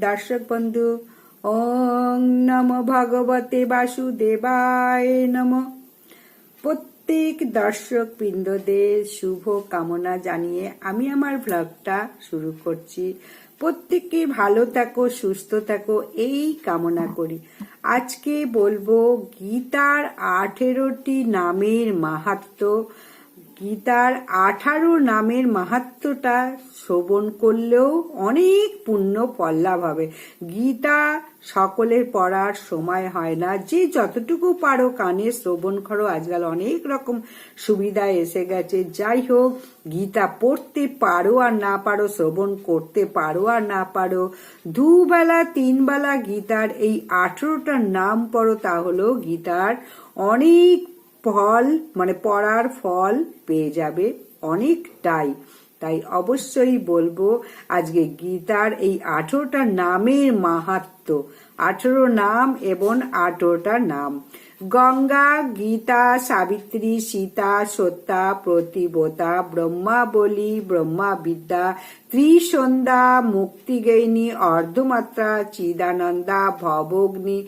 দর্শক বন্ধু, ওং নমো ভগবতে বাসুদেবায় নমঃ। প্রত্যেক দর্শক বৃন্দদের শুভ কামনা জানিয়ে আমি আমার ব্লগটা শুরু করছি। প্রত্যেকে ভালো থাকো, সুস্থ থাকো, এই কামনা করি। আজকে বলবো গীতার 18টি নামের মাহাত্ম্য। গীতার 18 নামের মাহাত্ম্যটা শ্রবণ করলেও অনেক পুণ্য ফল লাভ হবে। গীতা সকলের পড়ার সময় হয় না, যে যতটুকু পারো কানে শ্রবণ করো। আজকাল অনেক রকম সুবিধা এসে গেছে। যাই হোক, গীতা পড়তে পারো আর না পারো, শ্রবণ করতে পারো আর না পারো, দুবেলা তিনবেলা গীতার এই 18টা নাম পড়ো, তাহলে গীতার অনেক ফল মানে পড়ার ফল পেয়ে যাবে অনেকটাই। তাই অবশ্যই বলবো আজকে গীতার এই 18টা নামের মাহাত্ম্য। 18 নাম এবং 18টা নাম: গঙ্গা, গীতা, সাবিত্রী, সীতা, সত্যা, প্রতিব্রতা, ব্রহ্মাবলী, ব্রহ্মাবিদ্যা, ত্রিসন্ধ্যা, মুক্তিগেহিনী, অর্ধমাত্রা, চিদানন্দা, ভবগ্নি,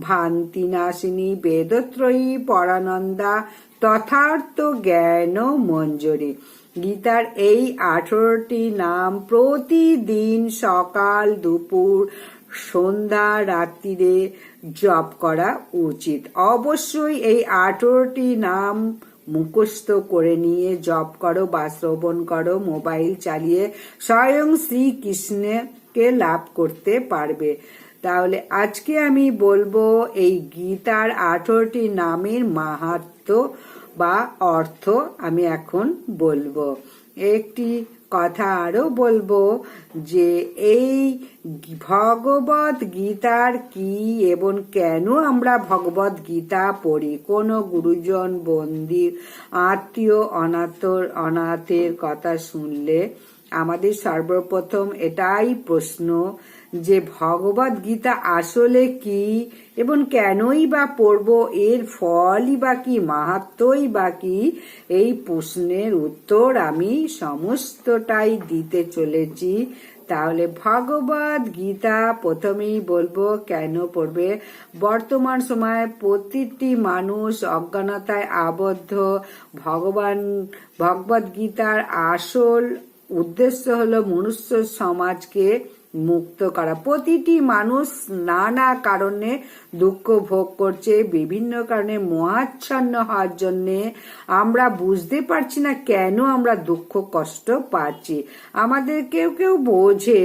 ভান্তিনাশিনী, বেদত্রয়ী, পরানন্দা, তথার্থ জ্ঞান মঞ্জরি। গীতার এই 18টি নাম প্রতিদিন সকাল, দুপুর, সন্ধ্যা, রাত্রিরে জপ করা উচিত। অবশ্যই এই 18টি নাম মুখস্থ করে নিয়ে জপ করো বা শ্রবণ করো। মোবাইল চালিয়ে স্বয়ং শ্রীকৃষ্ণকে লাভ করতে পারবে। তাহলে আজকে আমি বলবো এই গীতার 18টি নামের মাহাত্ম্য বা অর্থ আমি এখন বলবো। একটি কথা আরো বলবো যে এই ভগবত গীতার কি এবং কেন আমরা ভগবত গীতা পড়ি। কোন গুরুজন, বন্দী, আত্মীয়, অনাথের কথা শুনলে আমাদের সর্বপ্রথম এটাই প্রশ্ন যে ভগবত গীতা আসলে কি এবং কেনই বা পড়ব, এর ফলই বা কি, মাহাত্ম্যই বা কি। এই প্রশ্নের উত্তর আমি সমস্তটাই দিতে চলেছি। তাহলে ভগবত গীতা প্রথমেই বলবো কেন পড়বে। বর্তমান সময়ে প্রতিটি মানুষ অজ্ঞানতায় আবদ্ধ। ভগবত গীতার আসল উদ্দেশ্য হলো মনুষ্য সমাজকে মুক্ত করা। প্রতিটি মানুষ নানা কারণে দুঃখ ভোগ করছে। বিভিন্ন কারণে মোহাচ্ছন্ন হওয়ার জন্যে আমরা বুঝতে পারছি না কেন আমরা দুঃখ কষ্ট পাচ্ছি। আমাদের কেউ কেউ বোঝে,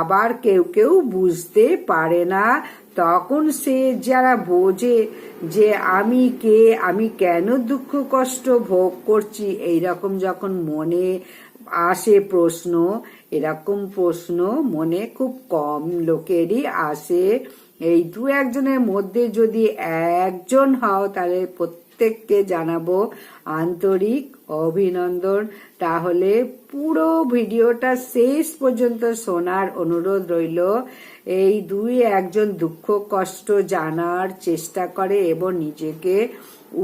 আবার কেউ কেউ বুঝতে পারে না। তখন সে যারা বোঝে যে আমি কে, আমি কেন দুঃখ কষ্ট ভোগ করছি, এইরকম যখন মনে আসে প্রশ্ন, এরকম প্রশ্ন মনে খুব কম লোকেরই আসে। এই দু একজনের মধ্যে যদি একজন হও, তাহলে প্রত্যেককে জানাবো আন্তরিক অভিনন্দন। তাহলে পুরো ভিডিওটা শেষ পর্যন্ত শোনার অনুরোধ রইল। এই দুই একজন দুঃখ কষ্ট জানার চেষ্টা করে এবং নিজেকে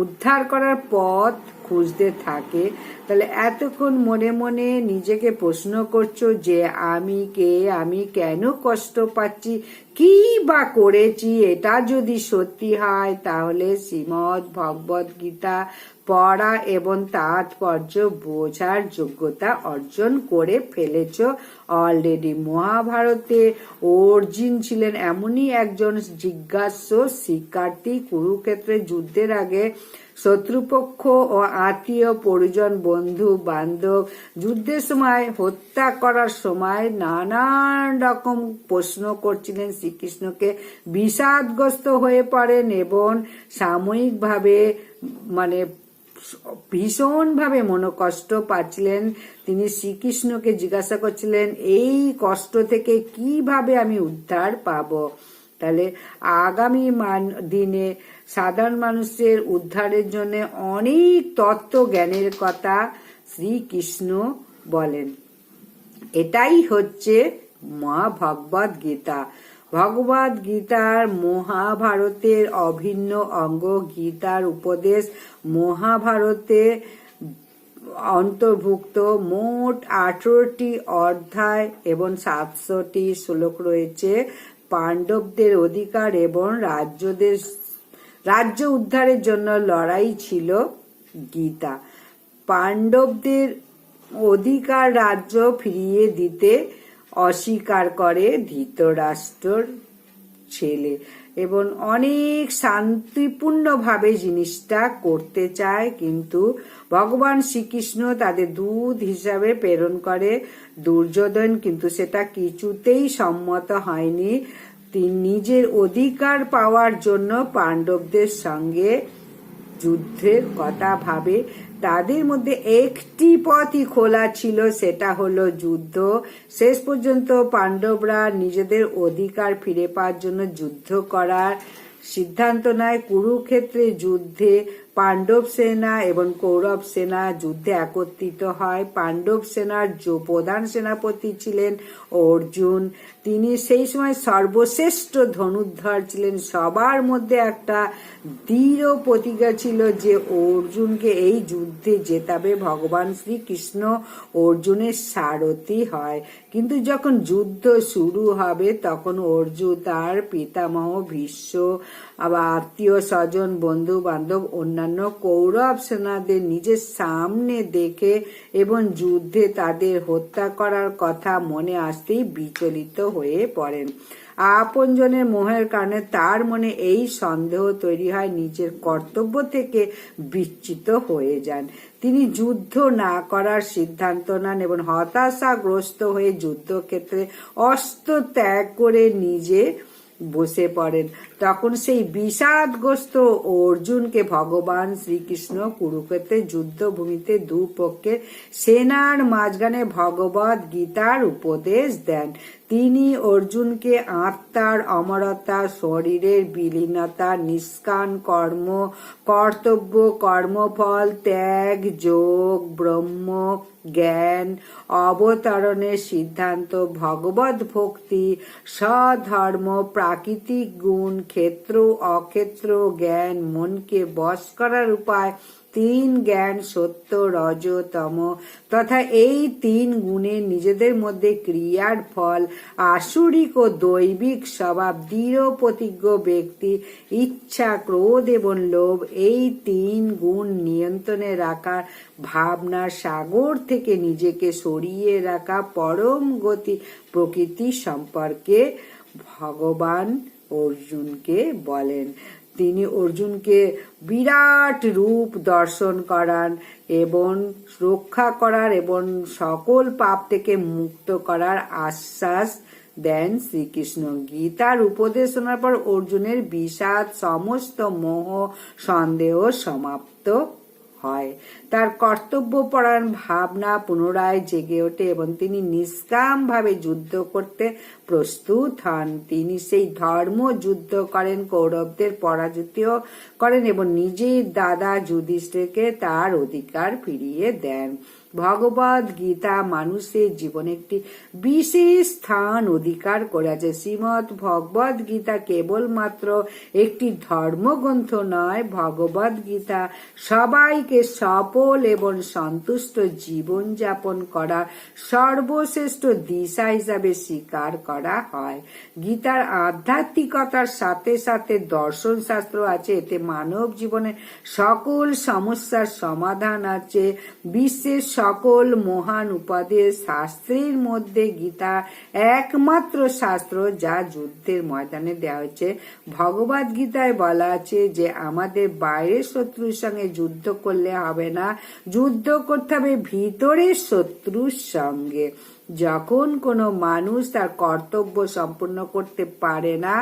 উদ্ধার করার পথ খুঁজতে থাকে। তাহলে এতক্ষণ মনে মনে নিজেকে প্রশ্ন করছো যে আমি কে, আমি কেন কষ্ট পাচ্ছি, কি বা করেছি। এটা যদি সত্যি হয় তাহলে শ্রীমদ্ ভগবত গীতা পড়া এবং তাৎপর্য বোঝার যোগ্যতা অর্জন করে ফেলেছ অলরেডি। মহাভারতে অর্জুন ছিলেন এমনই একজন জিজ্ঞাস্য শিক্ষার্থী। কুরুক্ষেত্রে যুদ্ধের আগে শত্রুপক্ষ ও আত্মীয় পরিজন, বন্ধু বান্ধব যুদ্ধের সময় হত্যা করার সময় নানান রকম প্রশ্ন করছিলেন শ্রীকৃষ্ণকে। বিষাদগ্রস্ত হয়ে পড়েন এবং সাময়িকভাবে ভীষণভাবে মনোকষ্ট পাচ্ছিলেন। তিনি শ্রীকৃষ্ণকে জিজ্ঞাসা করছিলেন এই কষ্ট থেকে কিভাবে আমি উদ্ধার পাবো। তাহলে আগামী দিনে সাধারণ মানুষের উদ্ধারের জন্য অনেক তত্ত্ব জ্ঞানের কথা শ্রীকৃষ্ণ বলেন। এটাই হচ্ছে মহাভগবত গীতা। ভগবত গীতার মহাভারতের অভিন্ন অঙ্গ। গীতার উপদেশ মহাভারতে অন্তর্ভুক্ত। মোট 18টি অধ্যায় এবং 700টি শ্লোক রয়েছে। পাণ্ডবদের অধিকার এবং রাজ্য উদ্ধারের জন্য লড়াই ছিল গীতা। পাণ্ডবদের অধিকার রাজ্য ফিরিয়ে দিতে অস্বীকার করে ধৃতরাষ্ট্রর ছেলে এবং অনেক শান্তিপূর্ণভাবে জিনিসটা করতে চায়, কিন্তু ভগবান শ্রীকৃষ্ণ তাদের দূত হিসাবে প্রেরণ করে দুর্যোধন, কিন্তু সেটা কিছুতেই সম্মত হয়নি। তিনি নিজের অধিকার পাওয়ার জন্য পাণ্ডবদের সঙ্গে যুদ্ধের কথা ভাবে। তাদের মধ্যে একটি পথই খোলা ছিল, সেটা হলো যুদ্ধ। শেষ পর্যন্ত পাণ্ডবরা নিজেদের অধিকার ফিরে পাওয়ার জন্য যুদ্ধ করার সিদ্ধান্ত নেয়। কুরুক্ষেত্রে যুদ্ধে পাণ্ডব সেনা এবং কৌরব সেনা যুদ্ধে একত্রিত হয়। পাণ্ডব সেনার প্রধান সেনাপতি ছিলেন অর্জুন। তিনি সেই সময় সর্বশ্রেষ্ঠ ধনুর্ধর ছিলেন। সবার মধ্যে একটা দৃঢ় প্রতিজ্ঞা ছিল যে অর্জুনকে এই যুদ্ধে জেতাবে। ভগবান শ্রীকৃষ্ণ অর্জুনের সারথি হয়, কিন্তু যখন যুদ্ধ শুরু হবে তখন অর্জুন তার পিতামহ ভীষ্ম, আবার আত্মীয় স্বজন, বন্ধু বান্ধব, অন্যান্য কৌরব সেনাদের নিজের সামনে দেখে এবং যুদ্ধে তাদের হত্যা করার কথা মনে আসতেই বিচলিত হয়ে পড়েন। আপনজনের মোহের কারণে তার মনে এই সন্দেহ তৈরি হয়, নিজের কর্তব্য থেকে বিচ্যুত হয়ে যান। তিনি যুদ্ধ না করার সিদ্ধান্ত নেন এবং হতাশাগ্রস্ত হয়ে যুদ্ধক্ষেত্রে অস্ত্র ত্যাগ করে নিজে বসে পড়েন। তখন সেই বিষাদগ্রস্ত অর্জুনকে ভগবান শ্রীকৃষ্ণ কুরুক্ষেত্রের যুদ্ধভূমিতে দুপক্ষের সেনার মাঝখানে ভগবদ গীতার উপদেশ দেন। তিনি অর্জুনকে আত্মার অমরতা, শরীরের বিলীনতা, নিষ্কাম কর্ম, কর্তব্য, কর্মফল, ত্যাগ, যোগ, ব্রহ্ম জ্ঞান, অবতরণের সিদ্ধান্ত, ভগবত ভক্তি, স্বধর্ম, প্রাকৃতিক গুণ, ক্ষেত্র অক্ষেত্র জ্ঞান, মনকে বশ করার উপায়, 3 জ্ঞান, সত্য, রজ, তম তথা এই 3 গুণের নিজেদের মধ্যে ক্রিয়ার ফল, আসুরিক ও দৈবিক স্বভাব, দৃঢ় প্রতিজ্ঞ ব্যক্তি, ইচ্ছা, ক্রোধ এবং লোভ, এই 3 গুণ নিয়ন্ত্রণে রাখার ভাবনার সাগর থেকে নিজেকে সরিয়ে রাখা, পরম গতি প্রকৃতি সম্পর্কে ভগবান অর্জুনকে বলেন। তিনি অর্জুনকে বিরাট রূপ দর্শন করান এবং রক্ষা করার এবং সকল পাপ থেকে মুক্ত করার আশ্বাস দেন শ্রীকৃষ্ণ। গীতার উপদেশ শোনার পর অর্জুনের বিষাদ, সমস্ত মোহ, সন্দেহ সমাপ্ত হয়। তার কর্তব্যপরায়ণ ভাবনা পুনরায় জেগে ওঠে এবং তিনি নিষ্কাম ভাবে যুদ্ধ করতে প্রস্তুত হন। তিনি সেই ধর্ম যুদ্ধ করেন, কৌরবদের পরাজিত করেন এবং নিজের দাদা যুধিষ্ঠিরকে তার অধিকার ফিরিয়ে দেন। ভগবদ গীতা মানুষের জীবনে একটি বিশেষ স্থান অধিকার করেছে। শ্রীমৎ ভগবদ গীতা কেবলমাত্র একটি ধর্মগ্রন্থ নয়, ভগবদ গীতা সবাইকে সফল এবং সন্তুষ্ট জীবন যাপন করার সর্বশ্রেষ্ঠ দিশা হিসাবে স্বীকার করা হয়। গীতার আধ্যাত্মিকতার সাথে সাথে দর্শন শাস্ত্র আছে। এতে মানব জীবনের সকল সমস্যার সমাধান আছে। বিশ্বের সকল মহান উপদেশ শাস্ত্রের মধ্যে গীতা একমাত্র শাস্ত্র যা যুদ্ধের ময়দানে দেওয়া হয়েছে। ভগবদ গীতায় বলা আছে যে আমাদের বাইরের শত্রুর সঙ্গে যুদ্ধ করলে হবে না, যুদ্ধ করতে হবে ভিতরের শত্রুর সঙ্গে। যখন কোনো মানুষ তার কর্তব্য সম্পূর্ণ করতে পারে না,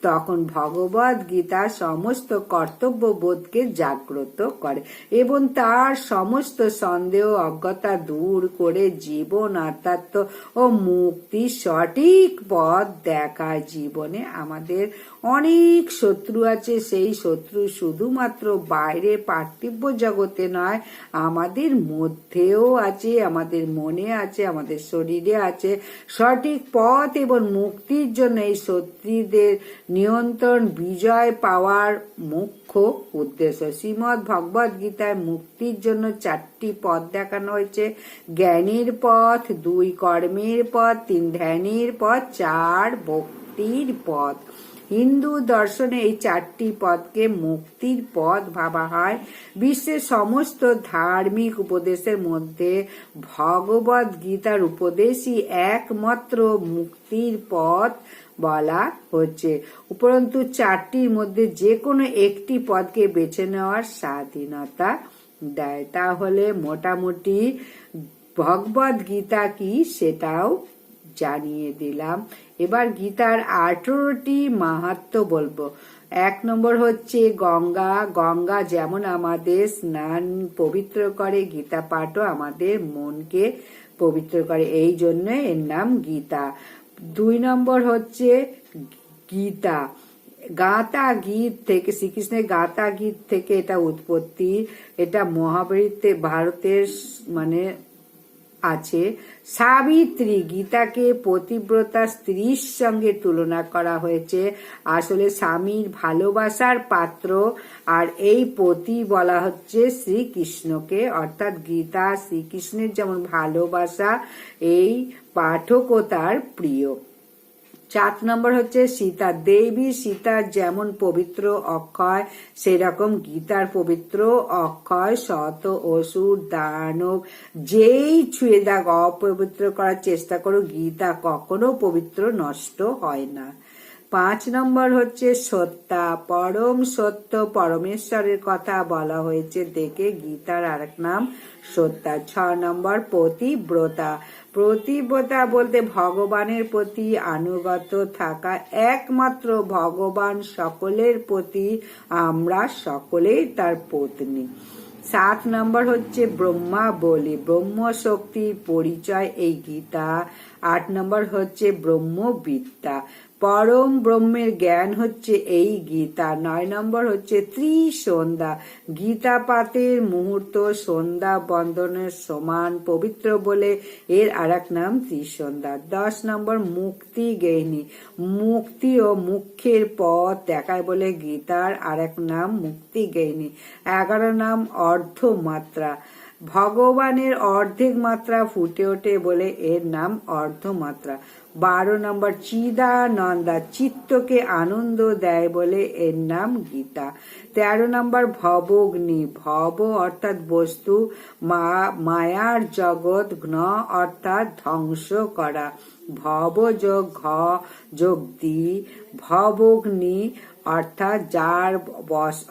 তখন ভগবদ গীতা সমস্ত কর্তব্য বোধকে জাগ্রত করে এবং তার সমস্ত সন্দেহ অজ্ঞতা দূর করে জীবন আধ্যাত্ম ও মুক্তি সঠিক পথ দেখায়। জীবনে আমাদের অনেক শত্রু আছে। সেই শত্রু শুধুমাত্র বাইরে পার্থিব জগতে নয়, আমাদের মধ্যেও আছে, আমাদের মনে আছে, আমাদের শরীরে আছে। সঠিক পথ এবং মুক্তির জন্য এই শত্রুদের নিয়ন্ত্রণ, বিজয় পাওয়ার মুখ্য উদ্দেশ্য। শ্রীমদ্ ভগবদ গীতায় মুক্তির জন্য 4 4টি পথ দেখানো হয়েছে। জ্ঞানের পথ, 2 কর্মের পথ, 3 ধ্যানের পথ, 4 ভক্তির পথ। হিন্দু দর্শনে এই 4টি পথকে মুক্তির পথ ভাবা হয়। বিশ্বের সমস্ত ধার্মিক উপদেশের মধ্যে ভগবদ গীতার উপদেশই একমাত্র মুক্তির পথ বলা হচ্ছে। উপরন্তু 4টির মধ্যে যে কোনো একটি পথকে বেছে নেওয়ার স্বাধীনতা দেয়। তাহলে মোটামুটি ভগবদ গীতা কি সেটাও জানিয়ে দিলাম। এবার গীতার 18টি মাহাত্ম্য বলবো। 1 নম্বর হচ্ছে গঙ্গা। গঙ্গা যেমন আমাদের স্নান পবিত্র করে, গীতা পাঠও আমাদের মনকে পবিত্র করে, এই জন্য এর নাম গীতা। 2 নম্বর হচ্ছে গীতা। গাঁথা গীত থেকে, শ্রীকৃষ্ণের গাঁথা গীত থেকে এটা উৎপত্তি। এটা ভারতের মানে আছে। সাবিত্রী, গীতাকে পতিব্রতা স্ত্রীর সঙ্গে তুলনা করা হয়েছে। আসলে স্বামীর ভালোবাসার পাত্র, আর এই পতি বলা হচ্ছে শ্রীকৃষ্ণকে, অর্থাৎ গীতা শ্রীকৃষ্ণের যেমন ভালোবাসা, এই পাঠকও তার প্রিয়। 4 নম্বর হচ্ছে সীতা। দেবী সীতা যেমন পবিত্র অক্ষয়, সেরকম গীতার পবিত্র অক্ষয়। শত অসুর দানব যেই ছুঁয়ে দেখ, অপবিত্র করার চেষ্টা করো, গীতা কখনো পবিত্র নষ্ট হয় না। 5 নম্বর হচ্ছে সত্তা। পরম সত্য পরমেশ্বরের কথা বলা হয়েছে দেখে গীতার আরেক নাম সত্তা। 6 নম্বর পতিব্রতা। পতিব্রতা বলতে ভগবানের প্রতি আনুগত থাকা। একমাত্র ভগবান সকলের প্রতি, আমরা সকলেই তার পত্নী। 7 নম্বর হচ্ছে ব্রহ্মা বলি। ব্রহ্ম শক্তির পরিচয় এই গীতা। 8 নম্বর হচ্ছে ব্রহ্মবিদ্যা। পরম ব্রহ্মের জ্ঞান হচ্ছে এই গীতা। 9 নম্বর হচ্ছে ত্রিসন্ধ্যা। গীতা পাঠের মুহূর্ত সন্ধ্যা বন্দনের সমান পবিত্র বলে এর আরেক নাম ত্রিসন্ধ্যা। 10 নম্বর মুক্তি জ্ঞানী। মুক্তি ও মুখ্যের পথ দেখায় বলে গীতার আরেক নাম মুক্তি জ্ঞানী। 11 নাম অর্ধমাত্রা। ভগবানের অর্ধেক মাত্রা ফুটে ওঠে বলে এর নাম অর্ধমাত্রা। 12 নম্বর চিদানন্দা। চিত্তকে আনন্দ দেয় বলে এর নাম গীতা। 13 নম্বর ভবগ্নি। ভব অর্থাৎ বস্তু, মায়ার জগৎ, ঘ্ন অর্থাৎ ধ্বংস করা। ভব যোগ ঘ যোগ দি, ভবগ্নি অর্থাৎ যার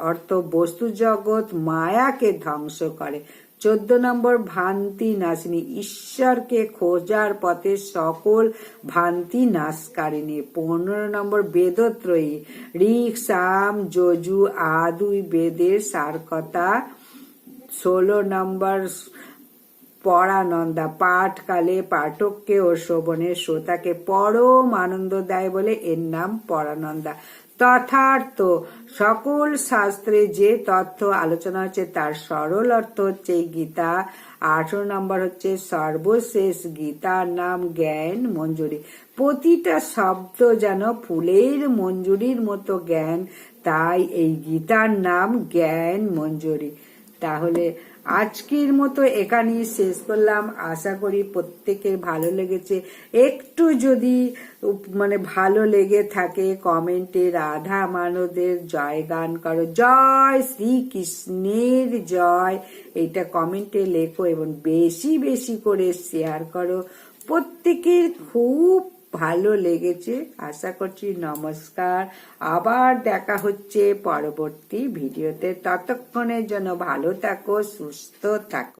অর্থ বস্তু জগৎ মায়াকে ধ্বংস করে। 14 নম্বর ভ্রান্তি নাশিনী। ঈশ্বরকে খোঁজার পথে সকল ভ্রান্তি নাশকারিণী। 15 নম্বর বেদত্রয়ী। ঋক সাম যজু আদুই বেদের সার কথা। 16 নম্বর পরানন্দা। পাঠকালে পাঠককে ও শ্রবণের শ্রোতাকে পরম আনন্দ দেয় বলে এর নাম পরানন্দা। তথার্থ। সকল শাস্ত্রে যে তথ্য আলোচনা হচ্ছে তার সরল অর্থ হচ্ছে গীতা। 18 নম্বর হচ্ছে সর্বশেষ। গীতার নাম জ্ঞান মঞ্জুরি। প্রতিটা শব্দ যেন ফুলের মঞ্জুরির মতো জ্ঞান, তাই এই গীতার নাম জ্ঞান মঞ্জুরি। তাহলে আজকের মতো এখানেই শেষ করলাম। আশা করি প্রত্যেকের ভালো লেগেছে। একটু যদি ভালো লেগে থাকে কমেন্টে রাধা মানবের জয় গান করো, জয় শ্রীকৃষ্ণের জয়, এটা কমেন্টে লেখো এবং বেশি বেশি করে শেয়ার করো। প্রত্যেকের খুব ভালো লেগেছে আশা করছি। নমস্কার, আবার দেখা হচ্ছে পরবর্তী ভিডিওতে। ততক্ষণের জন্য ভালো থাকো, সুস্থ থাকো।